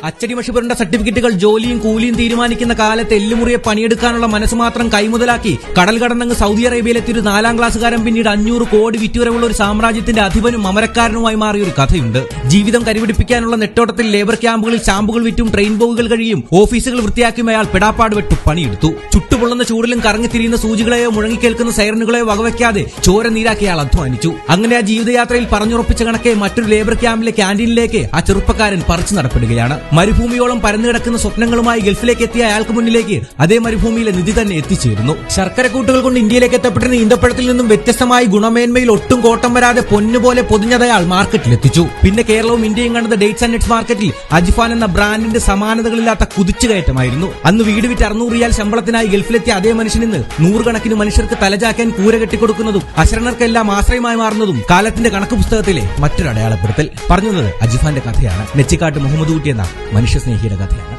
അച്ചടി മഷി പുരണ്ട സർട്ടിഫിക്കറ്റുകൾ ജോലിയും കൂലിയും തീരുമാനിക്കുന്ന കാലത്ത് എല്ലുമുറിയെ പണിയെടുക്കാനുള്ള മനസ്സ് മാത്രം കൈമുതലാക്കി കടൽ കടന്നങ്ങ് സൗദി അറേബ്യയിലെത്തിയ ഒരു 4ാം ക്ലാസ്സുകാരൻ പിന്നീട് 500 കോടി വിറ്റുവരവുള്ള ഒരു സാമ്രാജ്യത്തിന്റെ അധിപനും അമരക്കാരനുമായി മാറിയ ഒരു കഥയുണ്ട്. ജീവിതം കരിപിടിപ്പിക്കാനുള്ള നെട്ടോട്ടത്തിൽ ലേബർ ക്യാമ്പുകളിൽ സ്റ്റാമ്പുകൾ വിറ്റും ട്രെയിൻ ബോഗുകൾ കഴിയും ഓഫീസുകൾ വൃത്തിയാക്കിയും അയാൾ പെടാപ്പാട് വെട്ടു പണിയെടുത്തു. ചുട്ടുപൊള്ളുന്ന ചൂടിലും കറങ്ങിത്തിരിയുന്ന സൂചികളെയോ മുഴങ്ങിക്കേൽക്കുന്ന സൈറനുകളെയോ വകവയ്ക്കാതെ ചോര നീരാക്കി അയാൾ അധ്വാനിച്ചു. അങ്ങനെ ആ ജീവിതയാത്രയിൽ പറഞ്ഞുറപ്പിച്ച കണക്കെ മറ്റൊരു ലേബർ ക്യാമ്പിലെ ക്യാന്റീനിലേക്ക് ആ ചെറുപ്പക്കാരൻ പറിച്ചു നടപ്പെടുകയാണ്. മരുഭൂമിയോളം പരന്നു കിടക്കുന്ന സ്വപ്നങ്ങളുമായി ഗൾഫിലേക്ക് എത്തിയ അയാൾക്ക് മുന്നിലേക്ക് അതേ മരുഭൂമിയിലെ നിധി തന്നെ എത്തിച്ചേരുന്നു. ശർക്കരക്കൂട്ടുകൾ കൊണ്ട് ഇന്ത്യയിലേക്ക് എത്തപ്പെട്ടിരുന്ന ഈന്തപ്പഴത്തിൽ നിന്നും വ്യത്യസ്തമായി ഗുണമേന്മയിൽ ഒട്ടും കോട്ടം വരാതെ പൊന്നുപോലെ പൊതിഞ്ഞതയാൾ മാർക്കറ്റിലെത്തിച്ചു. പിന്നെ കേരളവും ഇന്ത്യയും കണ്ടത് ഡേറ്റ്സ് ആൻഡ് നട്ട്സ് മാർക്കറ്റിൽ അജിഫാൻ എന്ന ബ്രാൻഡിന്റെ സമാനതകളില്ലാത്ത കുതിച്ചുകയറ്റമായിരുന്നു. അന്ന് വീട് വിറ്റ് 600 റിയാൽ ശമ്പളത്തിനായി ഗൾഫിലെത്തിയ അതേ മനുഷ്യൻ ഇന്ന് 100 കണക്കിന് മനുഷ്യർക്ക് തലചാക്കാൻ കൂര കെട്ടിക്കൊടുക്കുന്നതും അശരണർക്കെല്ലാം ആശ്രയമായി മാറുന്നതും കാലത്തിന്റെ കണക്ക് പുസ്തകത്തിലെ മറ്റൊരു അടയാളപ്പെടുത്തൽ. പറഞ്ഞത് അജിഫാന്റെ കഥയാണ്. നെച്ചിക്കാട്ട് മുഹമ്മദ് കുട്ടി എന്ന മനുഷ്യസ്നേഹിയുടെ കഥയാണ്.